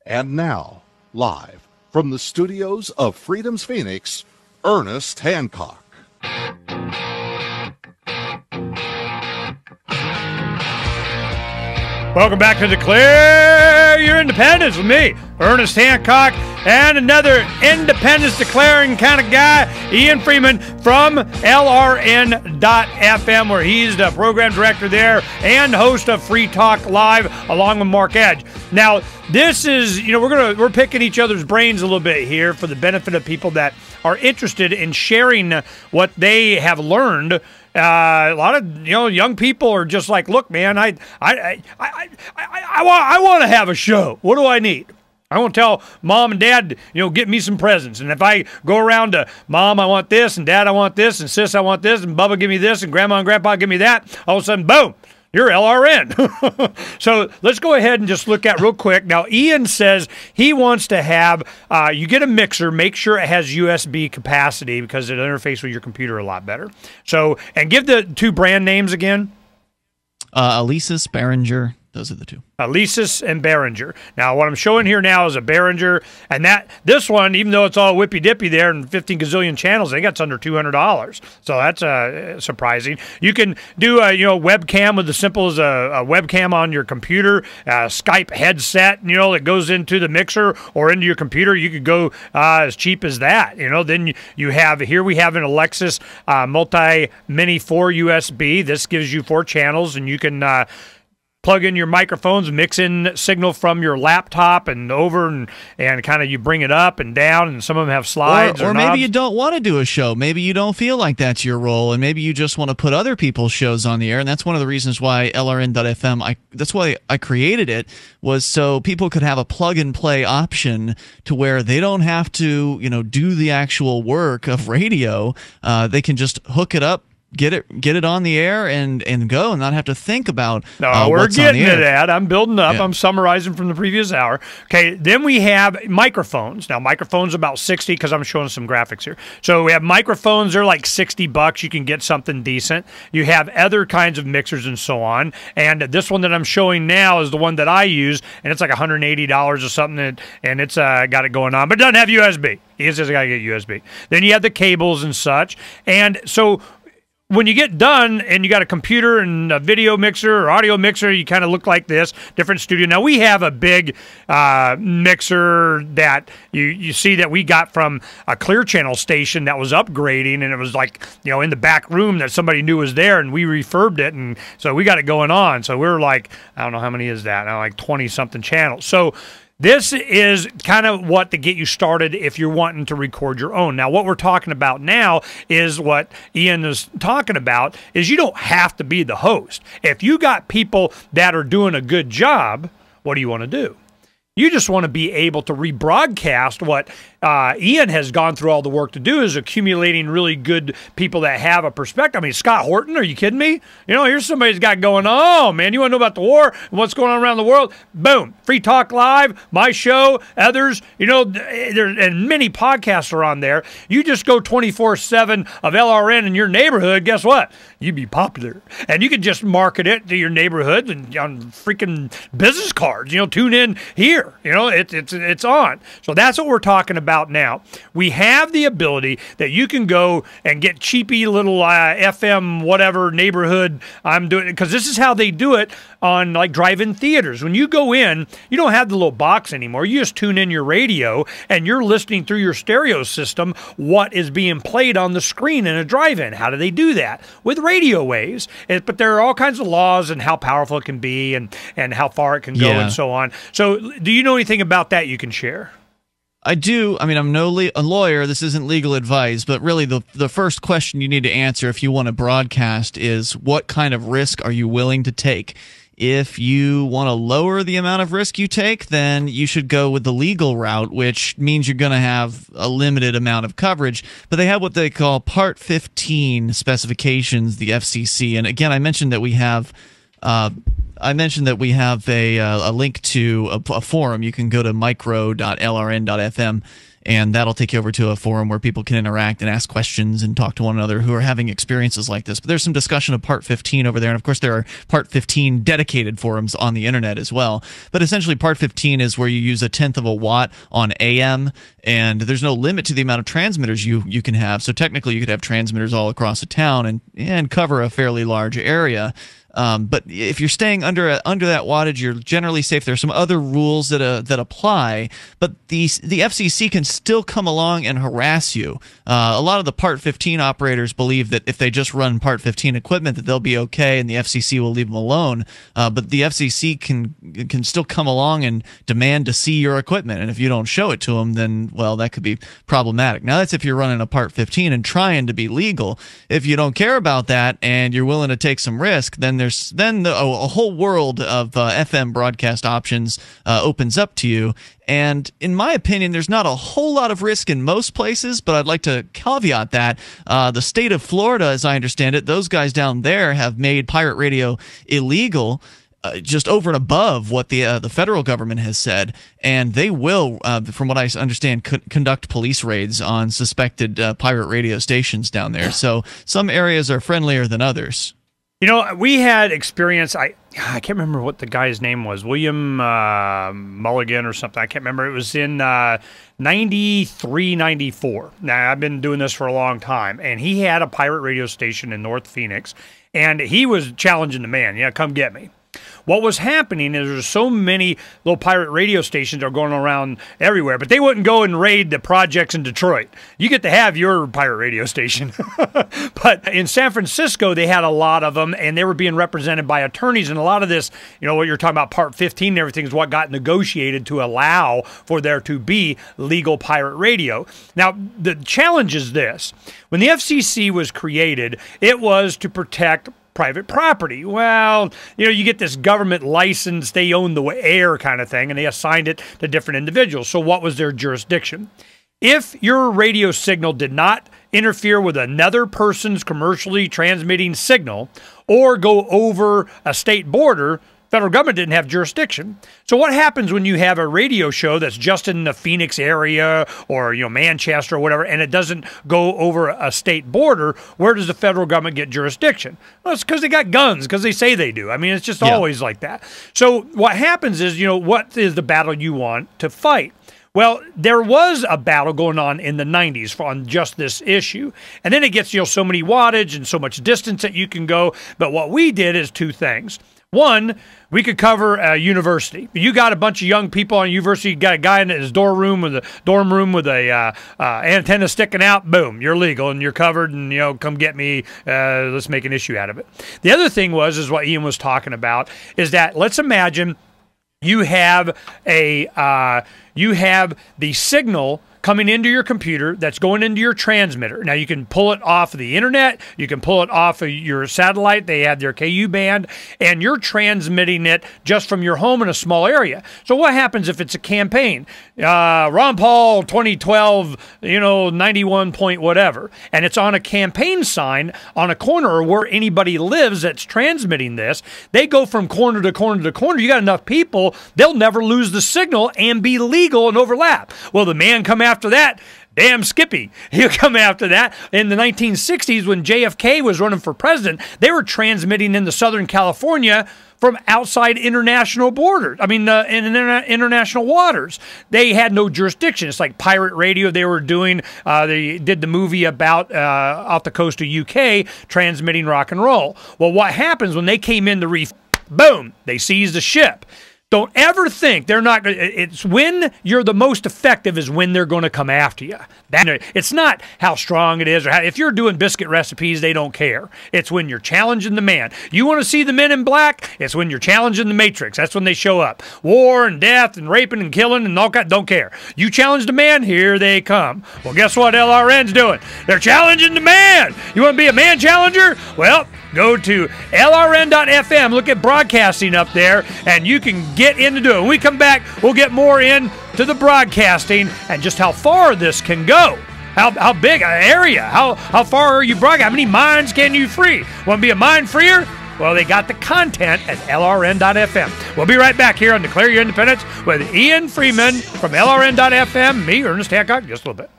And now, live from the studios of Freedom's Phoenix, Ernest Hancock. Welcome back to Declare Your Independence with me, Ernest Hancock, and another independence declaring kind of guy, Ian Freeman from LRN.FM, where he's the program director there and host of Free Talk Live along with Mark Edge. Now, this is, we're picking each other's brains a little bit here for the benefit of people that are interested in sharing what they have learned. A lot of young people are just like, look, man, I want to have a show. What do I need? I want to tell mom and dad, get me some presents. And if I go around to mom, I want this, and dad, I want this, and sis, I want this, and Bubba, give me this, and grandma and grandpa, give me that, all of a sudden, boom, you're LRN. So let's go ahead and just look at real quick. Now, Ian says he wants to have, you get a mixer, make sure it has USB capacity because it'll interface with your computer a lot better. So, and give the two brand names again. Alesis, Behringer, those are the two. Alesis and Behringer. Now, what I'm showing here now is a Behringer, and this one, even though it's all whippy-dippy there and 15 gazillion channels, I think it's under $200. So that's surprising. You can do a webcam with as simple as a webcam on your computer, Skype headset, that goes into the mixer or into your computer. You could go as cheap as that. Then we have an Alexis Multi-Mini 4 USB. This gives you 4 channels, and you can plug in your microphones, mix in signal from your laptop and over, and kind of you bring it up and down, and some of them have slides. Or maybe you don't want to do a show. Maybe you don't feel like that's your role, and maybe you just want to put other people's shows on the air, and that's one of the reasons why LRN.FM, that's why I created it, was so people could have a plug-and-play option to where they don't have to, do the actual work of radio. They can just hook it up, get it on the air and go, and not have to think about we're getting to that. I'm building up. Yeah. I'm summarizing from the previous hour. Okay, then we have microphones. Now, microphones about 60 because I'm showing some graphics here. So we have microphones. They're like $60. You can get something decent. You have other kinds of mixers and so on. And this one that I'm showing now is the one that I use, and it's like $180 or something, and it's got it going on, but it doesn't have USB. He says I got to get USB. Then you have the cables and such. And so when you get done and you got a computer and a video mixer or audio mixer, you kind of look like this, different studio. Now, we have a big mixer that you see that we got from a Clear Channel station that was upgrading, and it was like, in the back room that somebody knew was there, and we refurbed it, and so we got it going on. So we're like, I don't know how many is that now, like 20-something channels. So this is kind of what to get you started if you're wanting to record your own. Now, what we're talking about now is what Ian is talking about, is you don't have to be the host. If you got people that are doing a good job, what do you want to do? You just want to be able to rebroadcast what Ian has gone through all the work to do, is accumulating really good people that have a perspective. I mean, Scott Horton, are you kidding me? Here's somebody who's got going, oh, man, you want to know about the war and what's going on around the world? Boom. Free Talk Live, my show, others, and many podcasts are on there. You just go 24/7 of LRN in your neighborhood, guess what? You'd be popular. And you can just market it to your neighborhood and on freaking business cards, tune in here. It's on. So that's what we're talking about now. We have the ability that you can go and get cheapy little FM whatever neighborhood I'm doing, because this is how they do it on like drive-in theaters. When you go in, you don't have the little box anymore. You just tune in your radio and you're listening through your stereo system what is being played on the screen in a drive-in. How do they do that? With radio waves. But there are all kinds of laws and how powerful it can be and how far it can go and so on. So do you know anything about that you can share? I do. I mean, I'm a lawyer. This isn't legal advice, but really the first question you need to answer if you want to broadcast is, what kind of risk are you willing to take? If you want to lower the amount of risk you take, then you should go with the legal route, which means you're going to have a limited amount of coverage. But they have what they call Part 15 specifications, the FCC. And again, I mentioned that we have a link to a forum. You can go to micro.lrn.fm and that'll take you over to a forum where people can interact and ask questions and talk to one another who are having experiences like this. But there's some discussion of Part 15 over there, and of course there are Part 15 dedicated forums on the internet as well. But essentially Part 15 is where you use 1/10 of a watt on AM, and there's no limit to the amount of transmitters you can have. So technically you could have transmitters all across a town and cover a fairly large area. But if you're staying under that wattage, you're generally safe. There are some other rules that apply, but the FCC can still come along and harass you. A lot of the Part 15 operators believe that if they just run Part 15 equipment, that they'll be okay, and the FCC will leave them alone. But the FCC can still come along and demand to see your equipment, and if you don't show it to them, then well, that could be problematic. Now that's if you're running a Part 15 and trying to be legal. If you don't care about that and you're willing to take some risk, then a whole world of FM broadcast options opens up to you. And in my opinion, there's not a whole lot of risk in most places, but I'd like to caveat that. The state of Florida, as I understand it, those guys down there have made pirate radio illegal, just over and above what the federal government has said, and they will, from what I understand, conduct police raids on suspected pirate radio stations down there. So some areas are friendlier than others. You know, we had experience. I can't remember what the guy's name was, William Mulligan or something. I can't remember. It was in 93, 94. Now, I've been doing this for a long time, and he had a pirate radio station in North Phoenix, and he was challenging the man. Yeah, come get me. What was happening is there's so many little pirate radio stations that are going around everywhere, but they wouldn't go and raid the projects in Detroit. You get to have your pirate radio station. But in San Francisco, they had a lot of them, and they were being represented by attorneys, and a lot of this, you know, what you're talking about, Part 15 and everything is what got negotiated to allow for there to be legal pirate radio. Now, the challenge is this. When the FCC was created, it was to protect private property. Well, you know, you get this government license, they own the air kind of thing, and they assigned it to different individuals. So what was their jurisdiction? If your radio signal did not interfere with another person's commercially transmitting signal or go over a state border, federal government didn't have jurisdiction. So what happens when you have a radio show that's just in the Phoenix area or, you know, Manchester or whatever, and it doesn't go over a state border? Where does the federal government get jurisdiction? Well, it's because they got guns, because they say they do. I mean, it's just always like that. So what happens is, you know, what is the battle you want to fight? Well, there was a battle going on in the 90s on just this issue. And then it gets, you know, so many wattage and so much distance that you can go. But what we did is two things. One, we could cover a university. You got a bunch of young people on a university, you got a guy in his dorm room with a antenna sticking out, boom, you're legal and you're covered, and, you know, come get me, let's make an issue out of it. The other thing is what Ian was talking about, is that let's imagine you have the signal coming into your computer that's going into your transmitter. Now, you can pull it off of the internet. You can pull it off of your satellite. They have their KU band, and you're transmitting it just from your home in a small area. So what happens if it's a campaign? Ron Paul 2012, you know, 91 point whatever, and it's on a campaign sign on a corner where anybody lives that's transmitting this. They go from corner to corner to corner. You got enough people, they'll never lose the signal and be legal and overlap. Well, the man come after that, damn Skippy. He'll come after that. In the 1960s, when JFK was running for president, they were transmitting into Southern California from outside international borders. I mean, in international waters. They had no jurisdiction. It's like pirate radio they were doing. They did the movie about off the coast of UK transmitting rock and roll. Well, what happens when they came in the reef? Boom, they seized the ship. Don't ever think they're not going to. It's when you're the most effective is when they're going to come after you. It's not how strong it is, or if you're doing biscuit recipes, they don't care. It's when you're challenging the man. You want to see the men in black? It's when you're challenging the Matrix. That's when they show up. War and death and raping and killing and all that, don't care. You challenge the man, here they come. Well, guess what LRN's doing? They're challenging the man. You want to be a man challenger? Well, go to LRN.FM, look at broadcasting up there, and you can get into it. When we come back, we'll get more into the broadcasting and just how far this can go. How big an area? How far are you broadcasting? How many minds can you free? Want to be a mind freer? Well, they got the content at LRN.FM. We'll be right back here on Declare Your Independence with Ian Freeman from LRN.FM, me, Ernest Hancock, just a little bit.